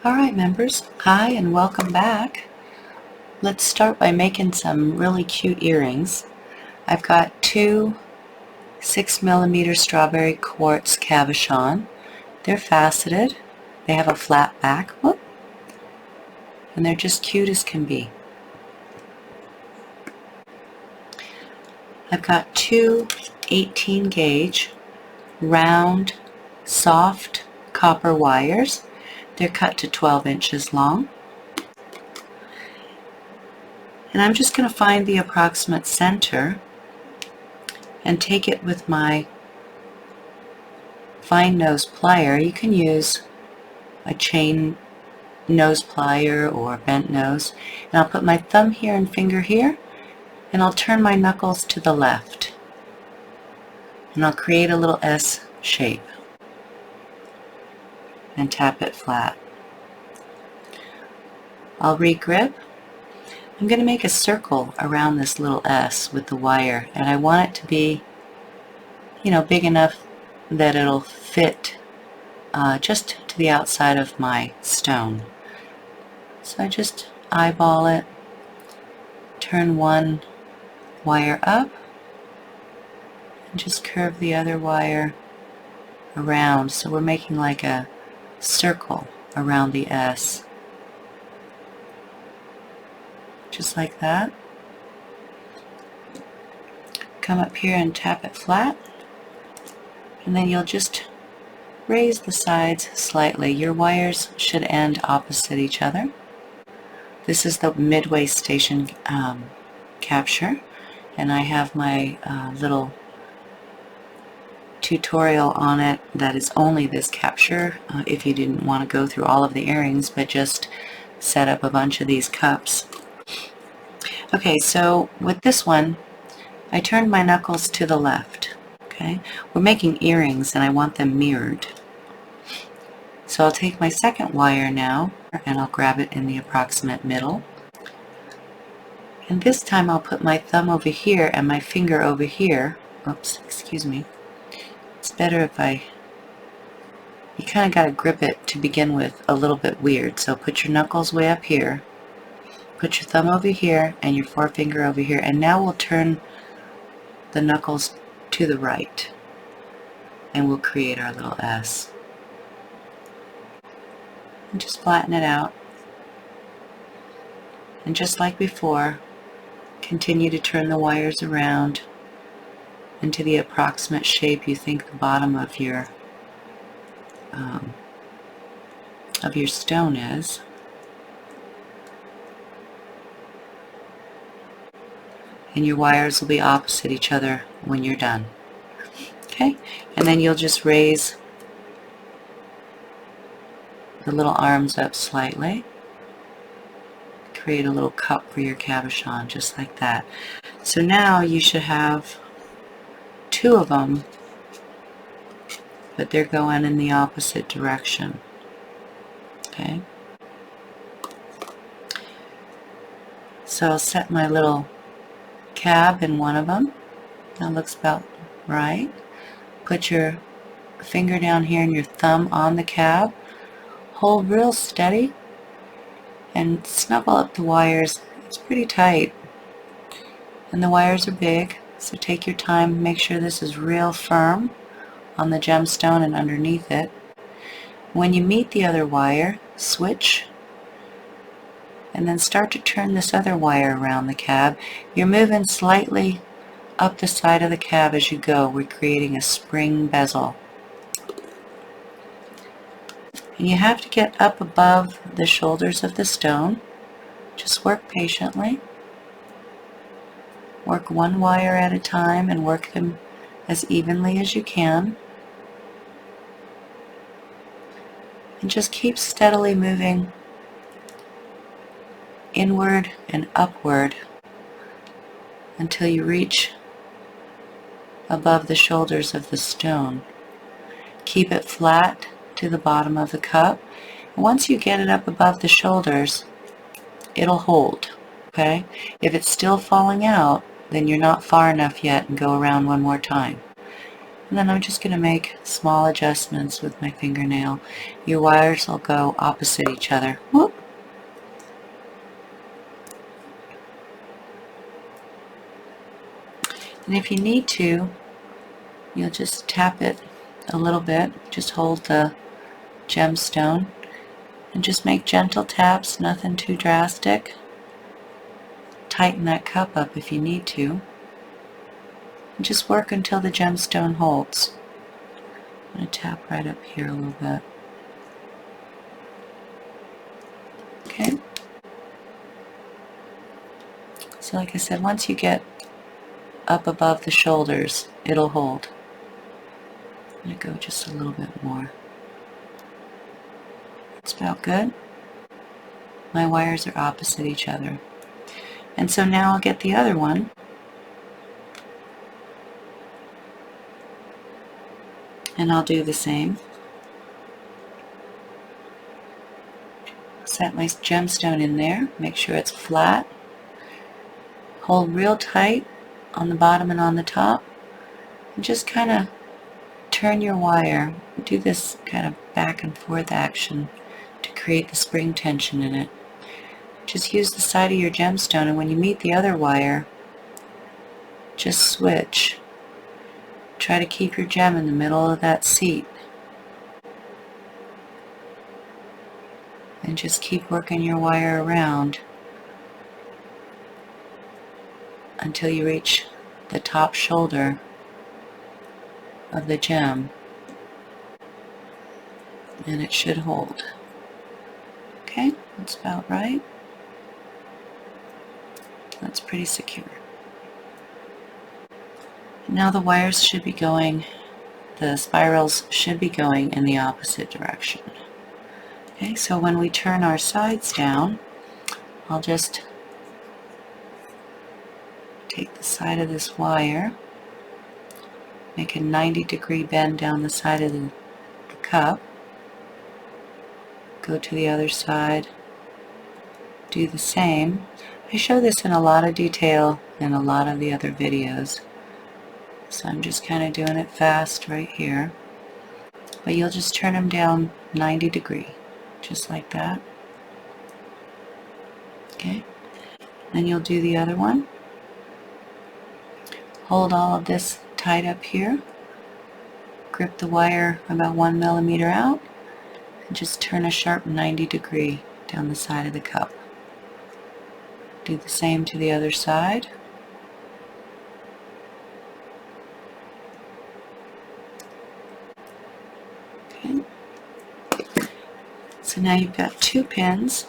Alright members, hi and welcome back. Let's start by making some really cute earrings. I've got two 6mm strawberry quartz cabochon. They're faceted, they have a flat back, whoop, and they're just cute as can be. I've got two 18 gauge round soft copper wires. They're cut to 12 inches long. And I'm just going to find the approximate center and take it with my fine nose plier. You can use a chain nose plier or bent nose. And I'll put my thumb here and finger here, and I'll turn my knuckles to the left. And I'll create a little S shape and tap it flat. I'll re-grip. I'm going to make a circle around this little S with the wire, and I want it to be, big enough that it'll fit just to the outside of my stone. So I just eyeball it, turn one wire up, and just curve the other wire around. So we're making like a circle around the S. Just like that. Come up here and tap it flat, and then you'll just raise the sides slightly. Your wires should end opposite each other. This is the Midway station capture, and I have my little tutorial on it that is only this capture if you didn't want to go through all of the earrings but just set up a bunch of these cups. Okay, so with this one, I turned my knuckles to the left. Okay, we're making earrings and I want them mirrored. So I'll take my second wire now and I'll grab it in the approximate middle. And this time I'll put my thumb over here and my finger over here. Oops, excuse me. It's better if you kind of got to grip it to begin with a little bit weird. So put your knuckles way up here. Put your thumb over here and your forefinger over here, and now we'll turn the knuckles to the right and we'll create our little S. And just flatten it out. And just like before, continue to turn the wires around into the approximate shape you think the bottom of your stone is. And your wires will be opposite each other when you're done. Okay, and then you'll just raise the little arms up slightly. Create a little cup for your cabochon, just like that. So now you should have two of them, but they're going in the opposite direction. Okay, so I'll set my little cab in one of them. That looks about right. Put your finger down here and your thumb on the cab. Hold real steady and snuggle up the wires. It's pretty tight and the wires are big, so take your time. Make sure this is real firm on the gemstone and underneath it. When you meet the other wire, switch and then start to turn this other wire around the cab. You're moving slightly up the side of the cab as you go. We're creating a spring bezel. And you have to get up above the shoulders of the stone. Just work patiently. Work one wire at a time and work them as evenly as you can. And just keep steadily moving inward and upward until you reach above the shoulders of the stone. Keep it flat to the bottom of the cup. And once you get it up above the shoulders, it'll hold. Okay? If it's still falling out, then you're not far enough yet, and go around one more time. And then I'm just going to make small adjustments with my fingernail. Your wires will go opposite each other. Whoop. And if you need to, you'll just tap it a little bit. Just hold the gemstone and just make gentle taps, nothing too drastic. Tighten that cup up if you need to. And just work until the gemstone holds. I'm going to tap right up here a little bit. Okay. So like I said, once you get up above the shoulders, it'll hold. I'm going to go just a little bit more. That's about good. My wires are opposite each other. And so now I'll get the other one. And I'll do the same. Set my gemstone in there, make sure it's flat. Hold real tight on the bottom and on the top. And just kind of turn your wire. Do this kind of back and forth action to create the spring tension in it. Just use the side of your gemstone, and when you meet the other wire, just switch. Try to keep your gem in the middle of that seat. And just keep working your wire around until you reach the top shoulder of the gem. And it should hold. Okay, that's about right. That's pretty secure. Now the wires should be going, the spirals should be going in the opposite direction. Okay, so when we turn our sides down, I'll just take the side of this wire, make a 90-degree bend down the side of the cup, go to the other side, do the same. I show this in a lot of detail in a lot of the other videos, so I'm just kind of doing it fast right here. But you'll just turn them down 90 degrees, just like that. Okay, then you'll do the other one. Hold all of this tight up here, grip the wire about 1 millimeter out, and just turn a sharp 90 degree down the side of the cup. Do the same to the other side. Okay. So now you've got 2 pins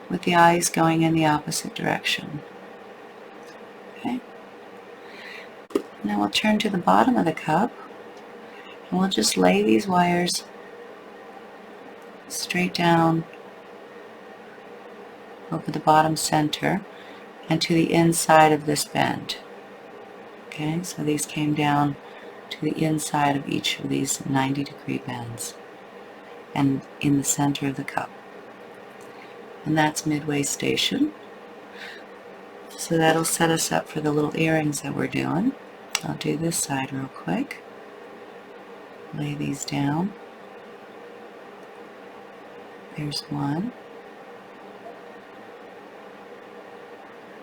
with the eyes going in the opposite direction. Okay. Now we'll turn to the bottom of the cup and we'll just lay these wires straight down over the bottom center and to the inside of this bend. Okay, so these came down to the inside of each of these 90-degree bends and in the center of the cup. And that's Midway station. So that'll set us up for the little earrings that we're doing. I'll do this side real quick. Lay these down. There's one.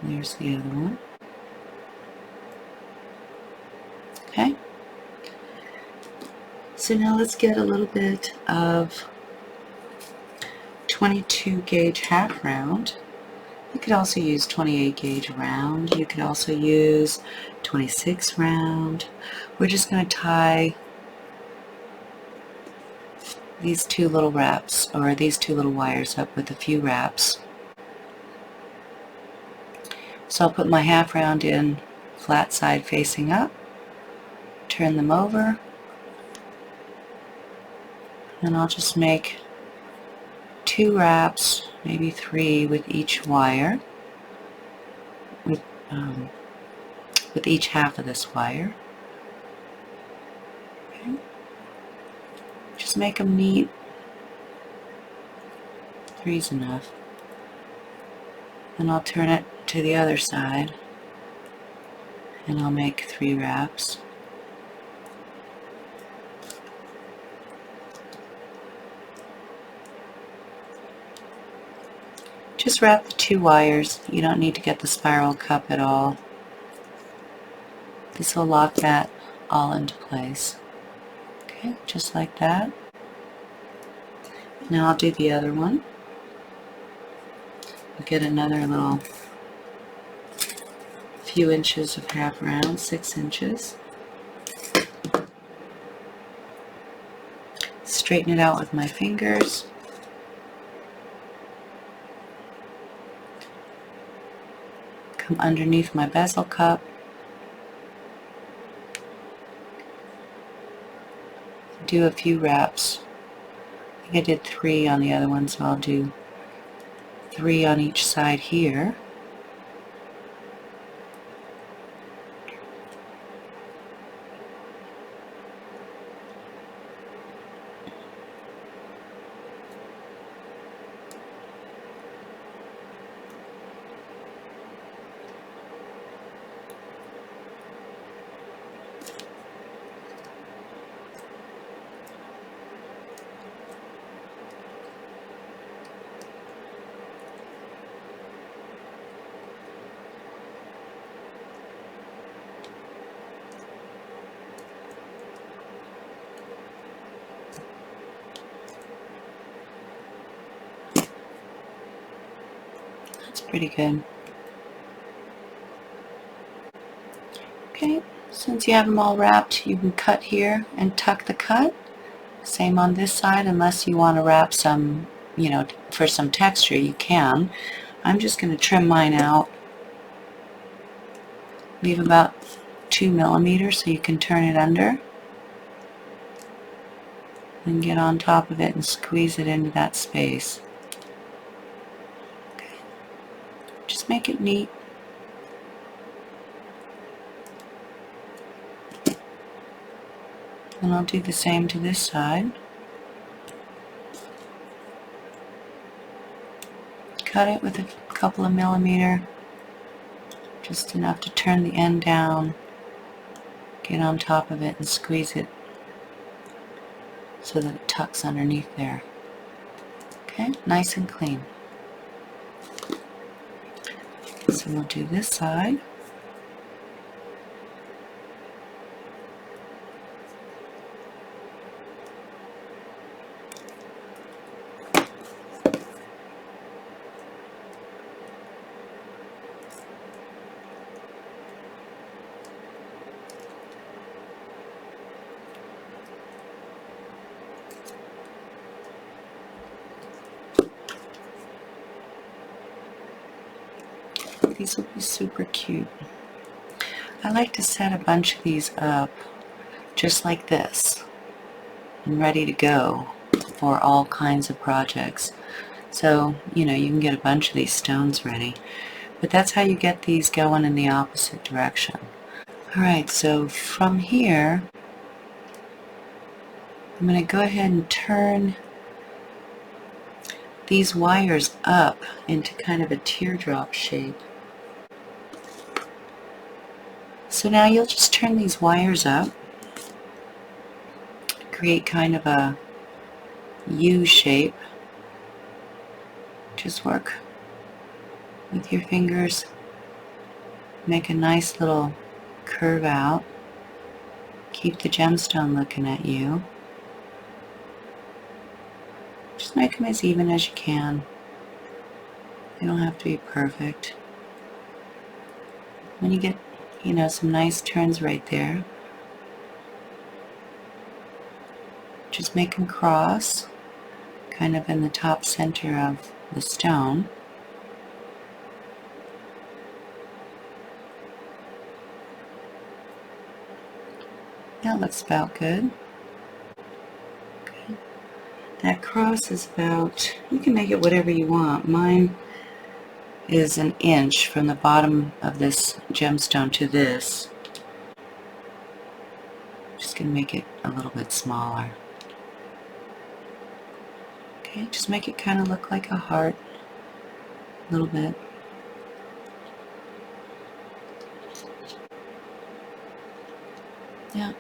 There's the other one. Okay. So now let's get a little bit of 22 gauge half round. You could also use 28 gauge round. You could also use 26 round. We're just going to tie these 2 little wraps, or these 2 little wires up with a few wraps. So I'll put my half round in flat side facing up, turn them over, and I'll just make 2 wraps, maybe 3 with each wire, with each half of this wire. Okay. Just make them neat. 3's enough. Then I'll turn it to the other side and I'll make 3 wraps. Just wrap the 2 wires. You don't need to get the spiral cup at all. This will lock that all into place. Okay, just like that. Now I'll do the other one. I'll get another little few inches of half round, 6 inches. Straighten it out with my fingers. Come underneath my bezel cup. Do a few wraps. I think I did 3 on the other one, so I'll do 3 on each side here. That's pretty good. Okay, since you have them all wrapped, you can cut here and tuck the cut. Same on this side, unless you want to wrap some, you know, for some texture, you can. I'm just going to trim mine out. Leave about 2 millimeters so you can turn it under. And get on top of it and squeeze it into that space. Okay. Just make it neat. And I'll do the same to this side. Cut it with a couple of millimeter, just enough to turn the end down, get on top of it and squeeze it so that it tucks underneath there. Okay, nice and clean. So we'll do this side. These will be super cute. I like to set a bunch of these up just like this and ready to go for all kinds of projects. So, you know, you can get a bunch of these stones ready. But that's how you get these going in the opposite direction. Alright, so from here, I'm going to go ahead and turn these wires up into kind of a teardrop shape. So now you'll just turn these wires up, create kind of a U shape. Just work with your fingers, make a nice little curve out. Keep the gemstone looking at you. Just make them as even as you can. They don't have to be perfect. When you get, you know, some nice turns right there, just make them cross, kind of in the top center of the stone. That looks about good. Okay. That cross is about, you can make it whatever you want. Mine is an inch from the bottom of this gemstone to this. Just going to make it a little bit smaller. Okay, just make it kind of look like a heart a little bit. Yeah.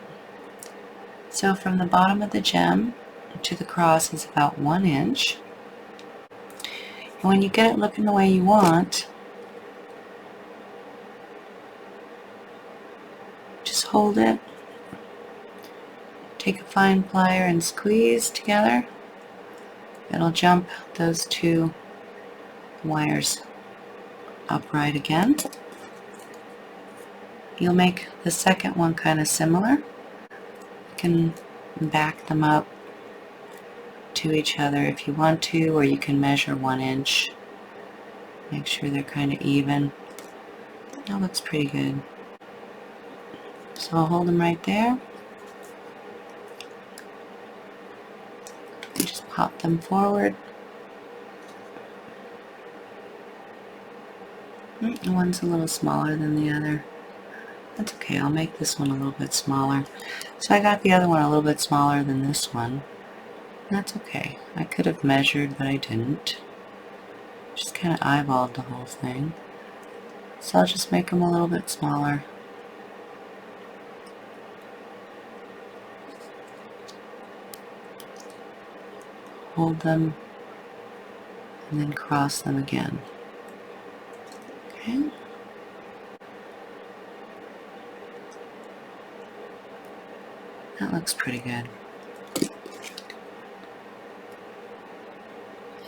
So from the bottom of the gem to the cross is about 1 inch. And when you get it looking the way you want, just hold it, take a fine plier and squeeze together. It'll jump those two wires upright again. You'll make the second one kind of similar. You can back them up to each other if you want to, or you can measure 1 inch. Make sure they're kind of even. That looks pretty good. So I'll hold them right there. And just pop them forward. One's a little smaller than the other. That's okay, I'll make this one a little bit smaller. So I got the other one a little bit smaller than this one. That's okay. I could have measured, but I didn't. Just kind of eyeballed the whole thing. So I'll just make them a little bit smaller. Hold them and then cross them again. Okay. That looks pretty good.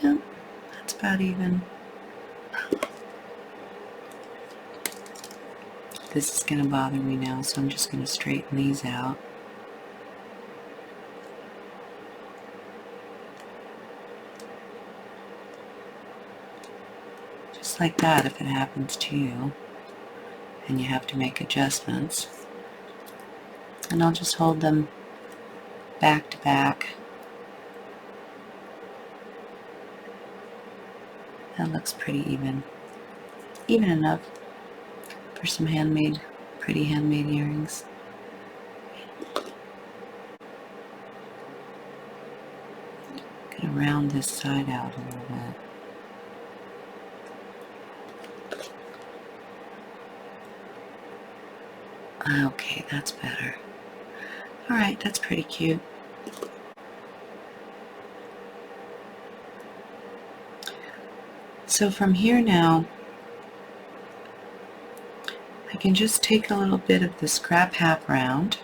Yep, that's about even. This is going to bother me now, so I'm just going to straighten these out. Just like that if it happens to you and you have to make adjustments. And I'll just hold them back to back. That looks pretty even. Even enough for some handmade, pretty handmade earrings. Gonna round this side out a little bit. Okay, that's better. Alright, that's pretty cute. So from here now, I can just take a little bit of the scrap half round,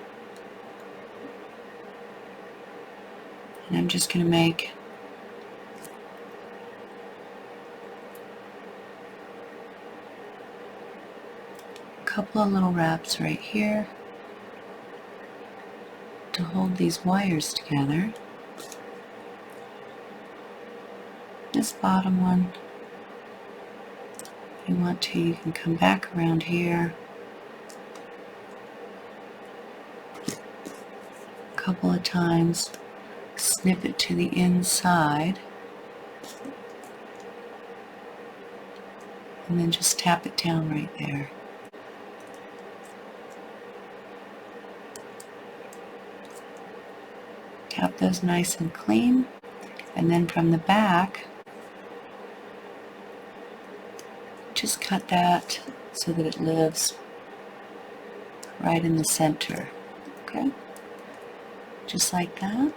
and I'm just going to make a couple of little wraps right here to hold these wires together. This bottom one, if you want to, you can come back around here a couple of times, snip it to the inside, and then just tap it down right there. Tap those nice and clean, and then from the back, just cut that so that it lives right in the center. Okay? Just like that.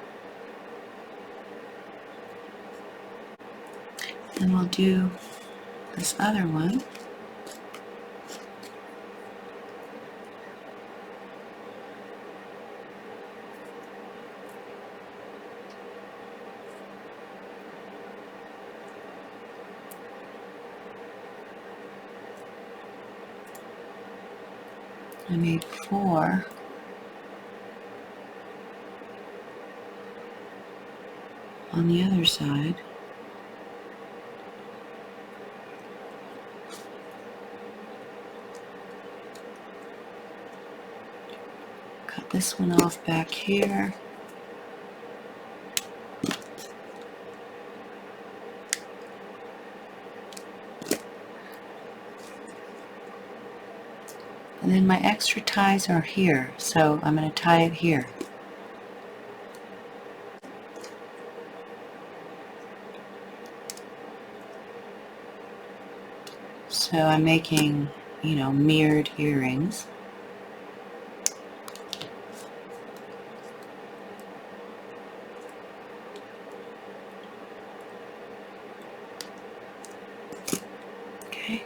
And we'll do this other one. I made 4. On the other side. Cut this one off back here. And then my extra ties are here, so I'm going to tie it here. So I'm making, mirrored earrings. Okay.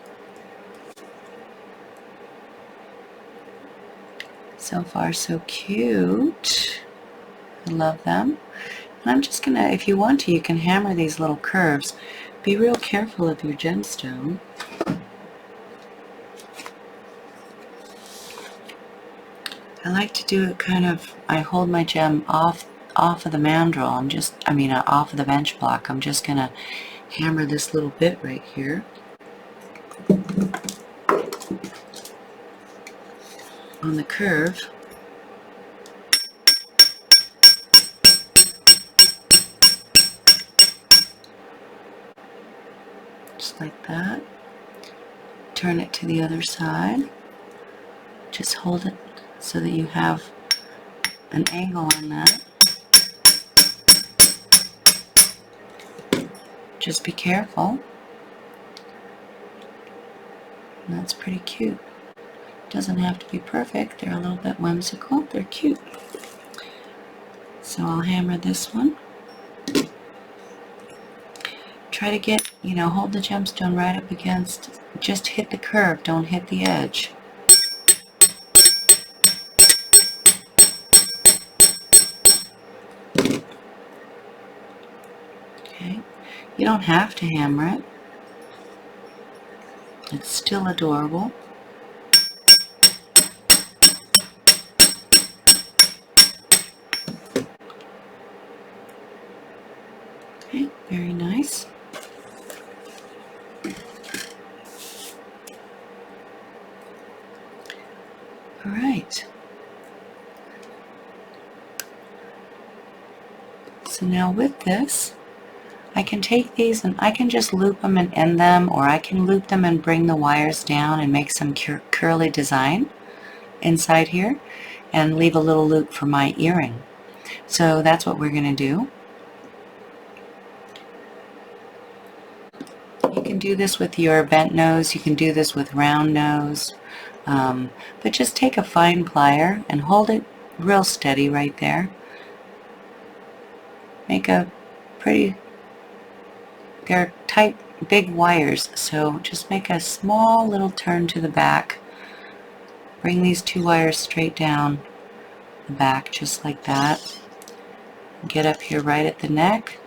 So far so cute. I love them. And I'm just gonna, if you want to, you can hammer these little curves. Be real careful of your gemstone. I like to do it kind of, I hold my gem off of the mandrel. Off of the bench block. I'm just gonna hammer this little bit right here on the curve. Just like that. Turn it to the other side. Just hold it so that you have an angle on that. Just be careful. And that's pretty cute. Doesn't have to be perfect. They're a little bit whimsical. They're cute. So I'll hammer this one. Try to get, hold the gemstone right up against, just hit the curve, don't hit the edge. Okay, you don't have to hammer it. It's still adorable. Okay, very nice. All right. So now with this, I can take these and I can just loop them and end them, or I can loop them and bring the wires down and make some curly design inside here and leave a little loop for my earring. So that's what we're going to do. You can do this with your bent nose, you can do this with round nose, but just take a fine plier and hold it real steady right there. Make a pretty, they're tight, big wires, so just make a small little turn to the back. Bring these two wires straight down the back, just like that. Get up here right at the neck.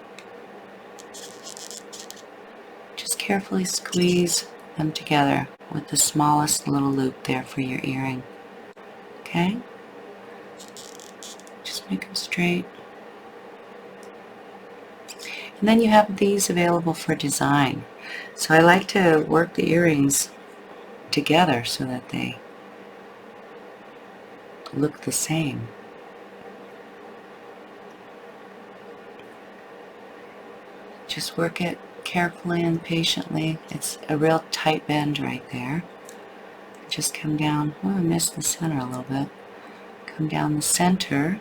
Just carefully squeeze them together with the smallest little loop there for your earring. Okay? Just make them straight. And then you have these available for design. So I like to work the earrings together so that they look the same. Just work it carefully and patiently. It's a real tight bend right there. Just come down. Oh, I missed the center a little bit. Come down the center.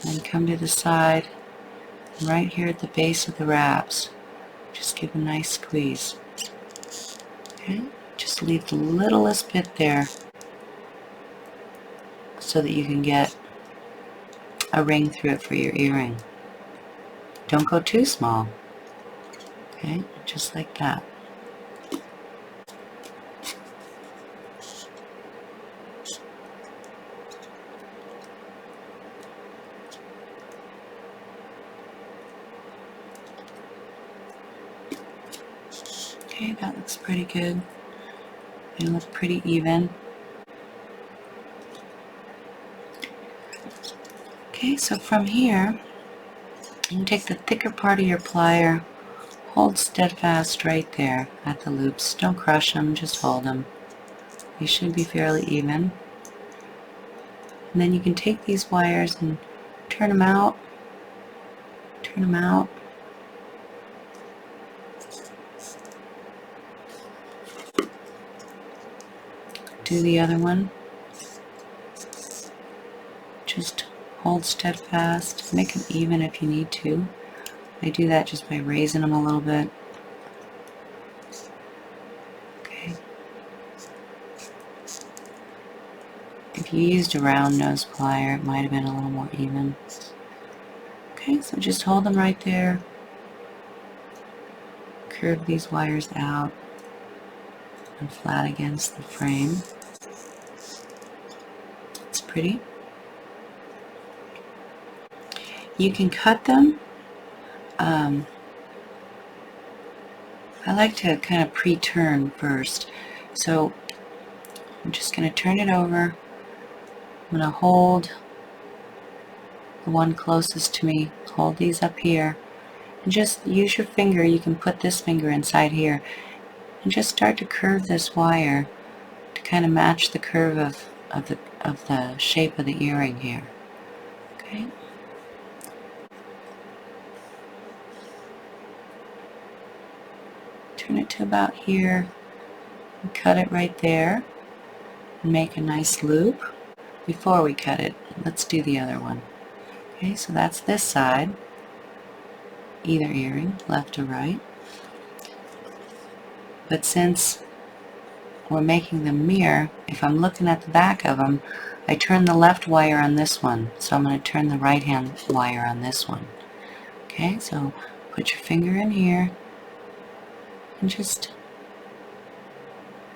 And come to the side. And right here at the base of the wraps. Just give a nice squeeze. Okay? Just leave the littlest bit there so that you can get a ring through it for your earring. Don't go too small. Okay, just like that. Okay, that looks pretty good. They look pretty even. Okay, so from here, you can take the thicker part of your plier, hold steadfast right there at the loops. Don't crush them, just hold them. They should be fairly even. And then you can take these wires and turn them out, turn them out. Do the other one. Just hold steadfast. Make them even if you need to. I do that just by raising them a little bit. Okay. If you used a round nose plier, it might have been a little more even. Okay, so just hold them right there. curve these wires out and flat against the frame. It's pretty. You can cut them. I like to kind of pre-turn first. So I'm just going to turn it over. I'm going to hold the one closest to me, hold these up here, and just use your finger. You can put this finger inside here and just start to curve this wire to kind of match the curve of the shape of the earring here. Okay. Turn it to about here and cut it right there and make a nice loop. Before we cut it, let's do the other one. Okay, so that's this side, either earring, left or right. But since we're making them mirror, if I'm looking at the back of them, I turn the left wire on this one, so I'm going to turn the right hand wire on this one. Okay, so put your finger in here and just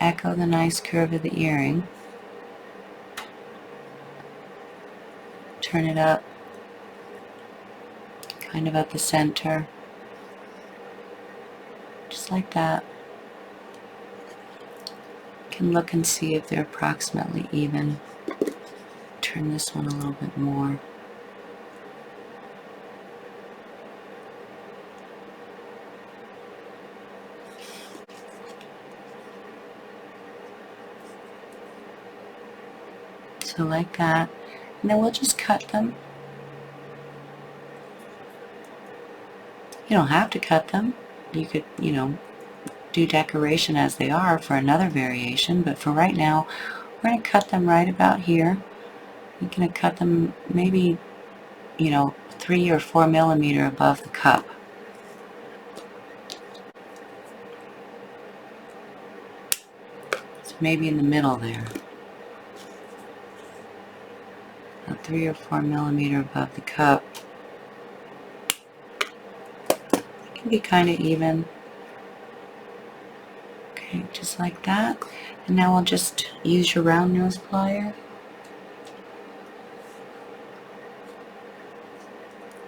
echo the nice curve of the earring. Turn it up, kind of at the center, just like that. You can look and see if they're approximately even. Turn this one a little bit more. So like that. And then we'll just cut them. You don't have to cut them. You could, do decoration as they are for another variation, but for right now, we're going to cut them right about here. You're going to cut them maybe, 3 or 4 millimeter above the cup. So maybe in the middle there. 3 or 4 millimeter above the cup. It can be kind of even. Okay, just like that. And now we'll just use your round nose plier.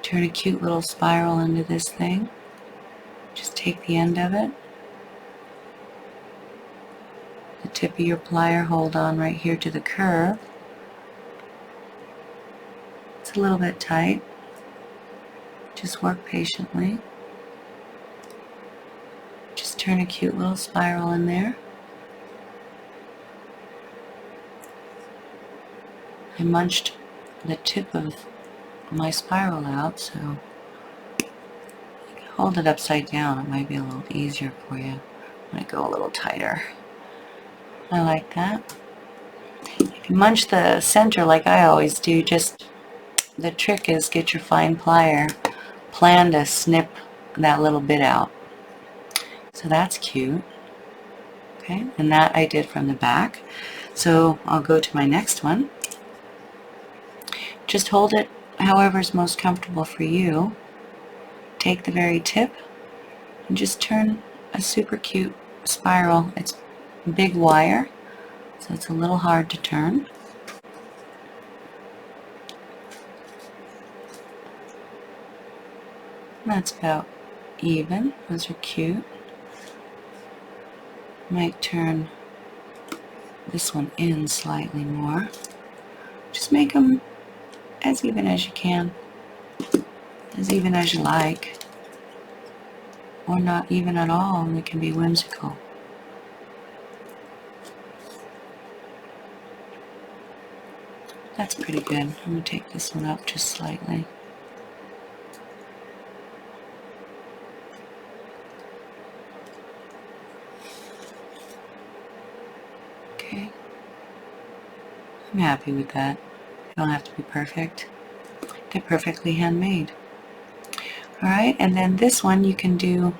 Turn a cute little spiral into this thing. Just take the end of it. The tip of your plier, hold on right here to the curve. It's a little bit tight. Just work patiently. Just turn a cute little spiral in there. I munched the tip of my spiral out, so you can hold it upside down. It might be a little easier for you. I'm going to go a little tighter. I like that. If you munch the center like I always do, just the trick is get your fine plier, plan to snip that little bit out. So that's cute. Okay, and that I did from the back. So I'll go to my next one. Just hold it however is most comfortable for you. Take the very tip and just turn a super cute spiral. It's big wire, so it's a little hard to turn. That's about even. Those are cute. Might turn this one in slightly more. Just make them as even as you can, as even as you like, or not even at all, and they can be whimsical. That's pretty good. I'm going to take this one up just slightly. Okay. I'm happy with that. They don't have to be perfect. They're perfectly handmade. Alright, and then this one you can do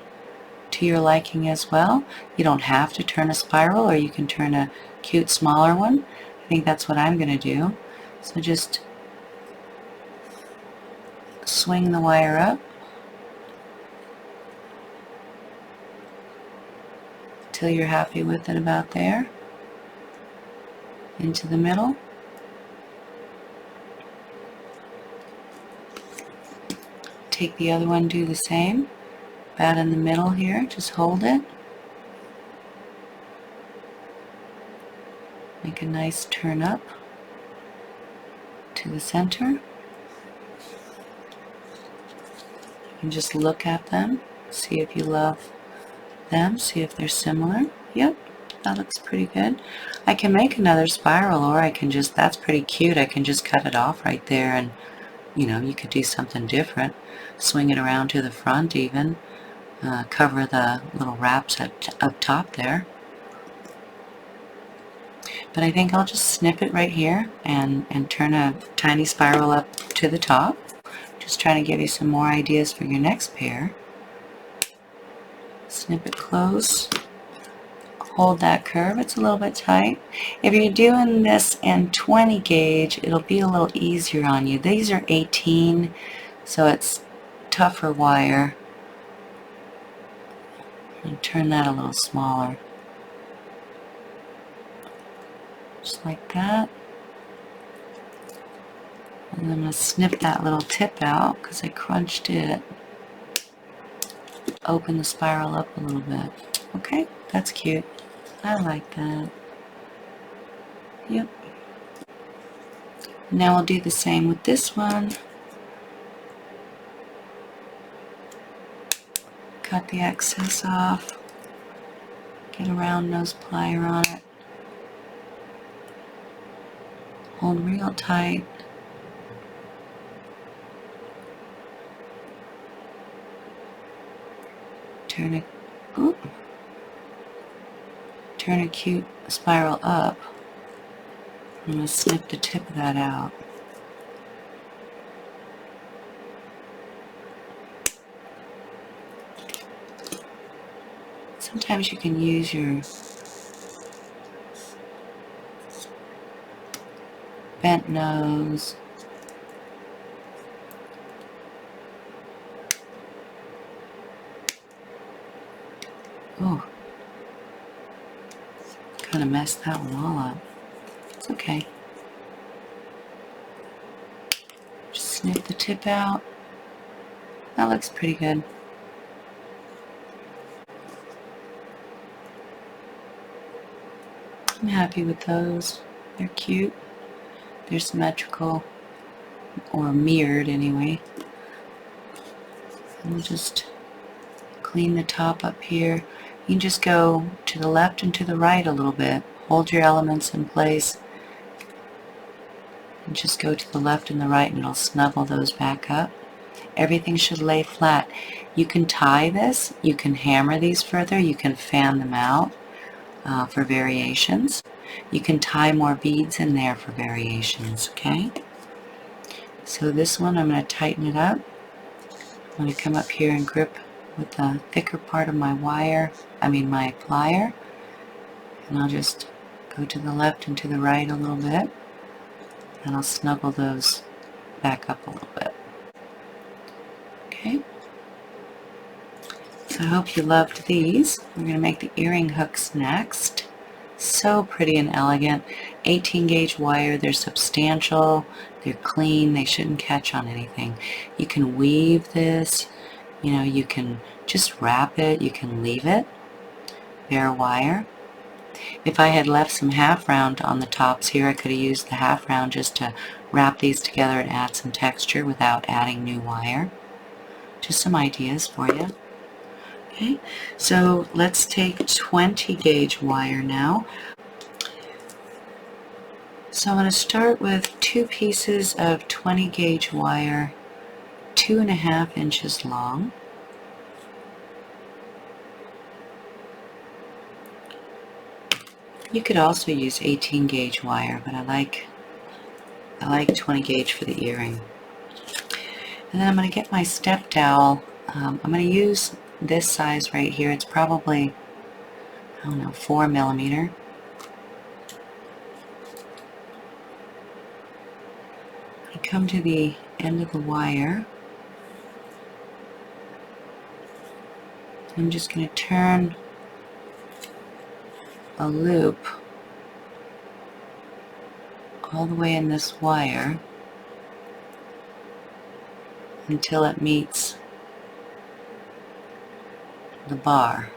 to your liking as well. You don't have to turn a spiral, or you can turn a cute smaller one. I think that's what I'm going to do. So just swing the wire up. till you're happy with it about there. Into the middle. Take the other one, do the same. About in the middle here, just hold it. Make a nice turn up to the center. And just look at them, see if you love them, see if they're similar. Yep, that looks pretty good. I can make another spiral, or I can just, that's pretty cute, I can just cut it off right there, and you know, you could do something different. Swing it around to the front even. Cover the little wraps up top there. But I think I'll just snip it right here and turn a tiny spiral up to the top. Just trying to give you some more ideas for your next pair. Snip it close. Hold that curve. It's a little bit tight. If you're doing this in 20 gauge, it'll be a little easier on you. These are 18, so it's tougher wire. And turn that a little smaller. Just like that. And I'm going to snip that little tip out because I crunched it. Open the spiral up a little bit. Okay, that's cute. I like that. Yep. Now we'll do the same with this one. Cut the excess off. Get a round nose plier on it. Hold real tight. Turn a cute spiral up. I'm going to snip the tip of that out. Sometimes you can use your bent nose. Oh, kind of messed that one all up. It's okay. Just snip the tip out. That looks pretty good. I'm happy with those. They're cute. They're symmetrical, or mirrored anyway. And we'll just clean the top up here. You can just go to the left and to the right a little bit. Hold your elements in place. And just go to the left and the right, and it'll snuggle those back up. Everything should lay flat. You can tie this. You can hammer these further. You can fan them out for variations. You can tie more beads in there for variations, okay? So this one, I'm going to tighten it up. I'm going to come up here and grip with the thicker part of my wire, my plier, and I'll just go to the left and to the right a little bit, and I'll snuggle those back up a little bit. Okay? So I hope you loved these. We're going to make the earring hooks next. So pretty and elegant. 18 gauge wire, they're substantial, they're clean, they shouldn't catch on anything. You can weave this, you know, you can just wrap it, you can leave it, bare wire. If I had left some half round on the tops here, I could have used the half round just to wrap these together and add some texture without adding new wire. Just some ideas for you. Okay, so let's take 20 gauge wire now. So I'm going to start with 2 pieces of 20 gauge wire, 2.5 inches long. You could also use 18 gauge wire, but I like 20 gauge for the earring. And then I'm going to get my step dowel. I'm going to use this size right here. It's probably, I don't know, 4 millimeter. I come to the end of the wire. I'm just going to turn a loop all the way in this wire until it meets the bar.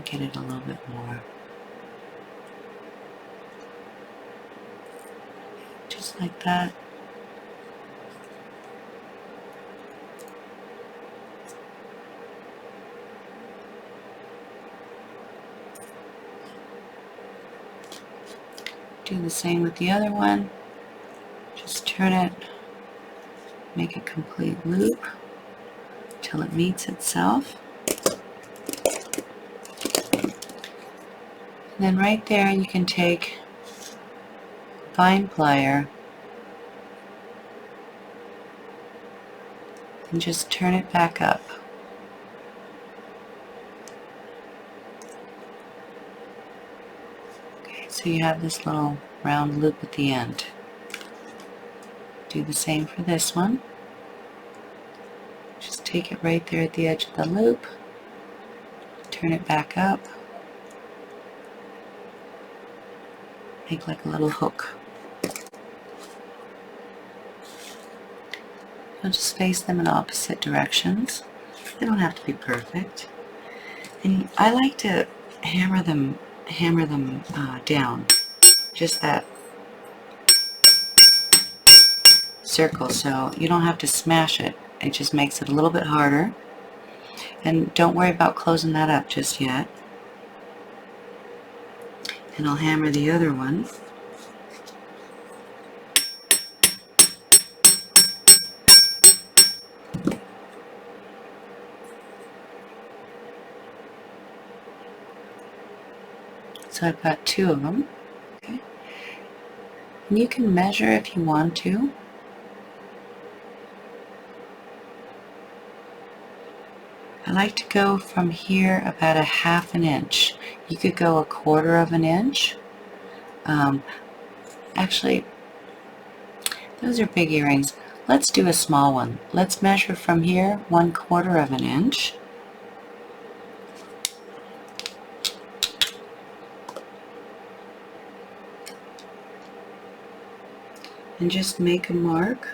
Get it a little bit more. Just like that. Do the same with the other one. Just turn it, make a complete loop till it meets itself. And then right there you can take a fine plier and just turn it back up. Okay, so you have this little round loop at the end. Do the same for this one. Just take it right there at the edge of the loop, turn it back up, make like a little hook. I'll just face them in opposite directions. They don't have to be perfect. And I like to hammer them down. Just that circle, so you don't have to smash it. It just makes it a little bit harder. And don't worry about closing that up just yet. And I'll hammer the other one. So I've got two of them. Okay. And you can measure if you want to. I like to go from here about a ½ an inch. You could go 1/4 of an inch. Actually, those are big earrings. Let's do a small one. Let's measure from here 1/4 of an inch. And just make a mark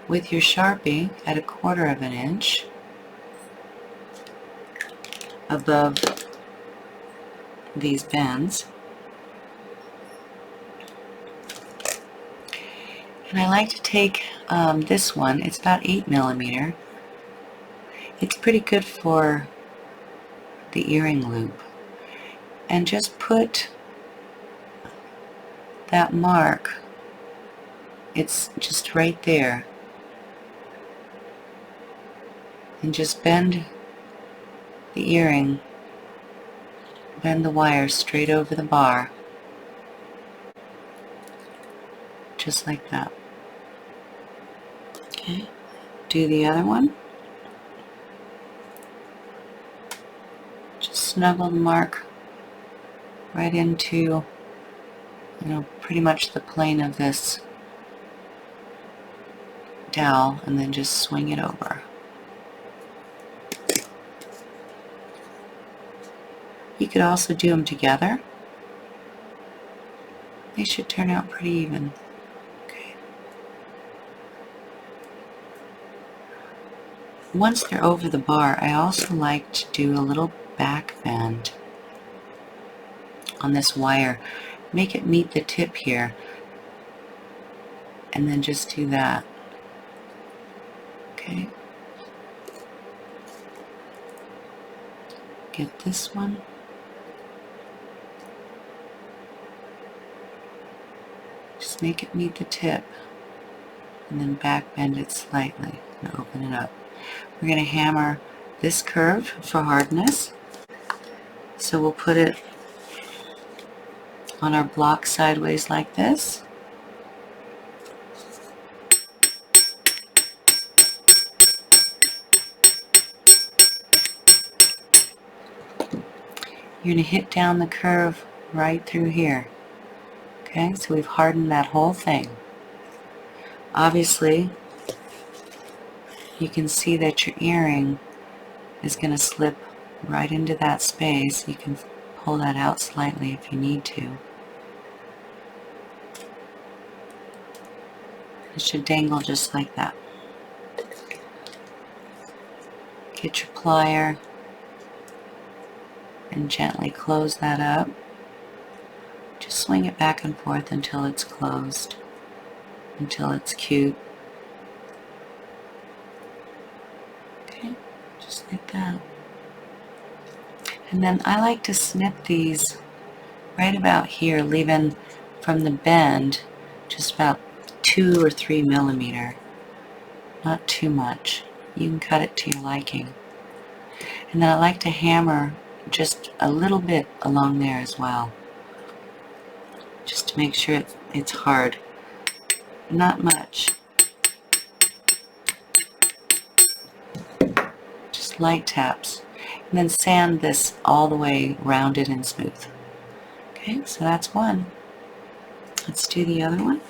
with your Sharpie at 1/4 of an inch above these bends. And I like to take this one. It's about 8mm. It's pretty good for the earring loop. And just put that mark, it's just right there, and just bend the earring, bend the wire straight over the bar, just like that. Okay, do the other one. Just snuggle the mark right into, pretty much the plane of this dowel, and then just swing it over. You could also do them together. They should turn out pretty even. Okay. Once they're over the bar, I also like to do a little back bend on this wire. Make it meet the tip here, and then just do that. Okay. Get this one. Just make it meet the tip, and then back bend it slightly and open it up. We're going to hammer this curve for hardness. So we'll put it on our block sideways like this. You're going to hit down the curve right through here. Okay, so we've hardened that whole thing. Obviously, you can see that your earring is going to slip right into that space. You can pull that out slightly if you need to. It should dangle just like that. Get your plier and gently close that up. Just swing it back and forth until it's closed, until it's cute. Okay, just like that. And then I like to snip these right about here, leaving from the bend just about 2 or 3 millimeter. Not too much. You can cut it to your liking. And then I like to hammer just a little bit along there as well, just to make sure it's hard. Not much. Just light taps. And then sand this all the way rounded and smooth. Okay, so that's one. Let's do the other one.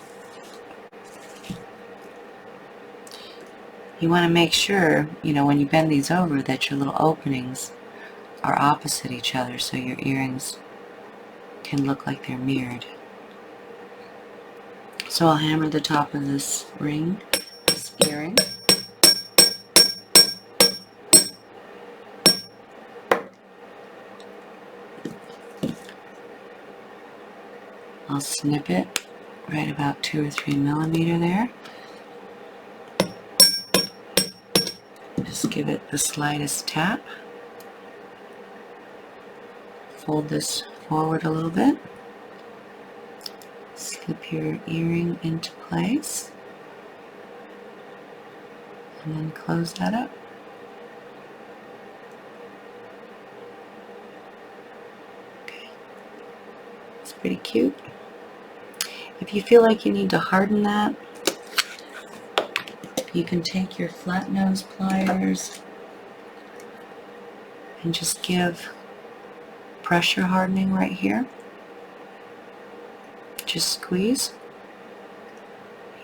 You want to make sure, when you bend these over, that your little openings are opposite each other so your earrings can look like they're mirrored. So I'll hammer the top of this ring, this earring. I'll snip it right about 2 or 3 millimeter there. Just give it the slightest tap. Fold this forward a little bit. Slip your earring into place. And then close that up. Okay. It's pretty cute. If you feel like you need to harden that, you can take your flat nose pliers and just give pressure hardening right here. Just squeeze.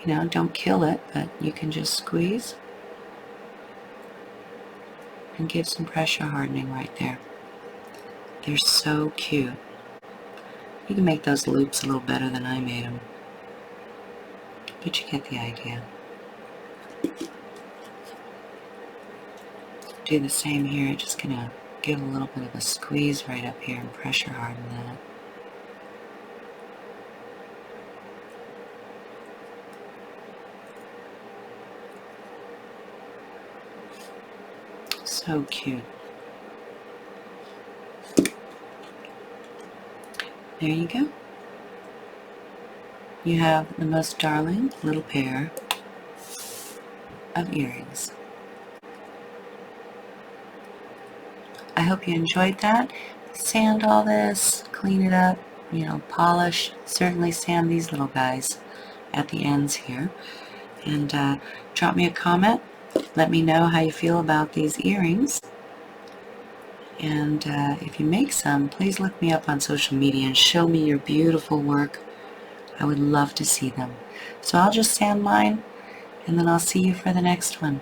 Don't kill it, but you can just squeeze and give some pressure hardening right there. They're so cute. You can make those loops a little better than I made them, but you get the idea. Do the same here. Just gonna give a little bit of a squeeze right up here and pressure harden that. So cute. There you go. You have the most darling little pair of earrings. I hope you enjoyed that. Sand all this, clean it up, polish. Certainly sand these little guys at the ends here. And drop me a comment. Let me know how you feel about these earrings. And if you make some, please look me up on social media and show me your beautiful work. I would love to see them. So I'll just sand mine, and then I'll see you for the next one.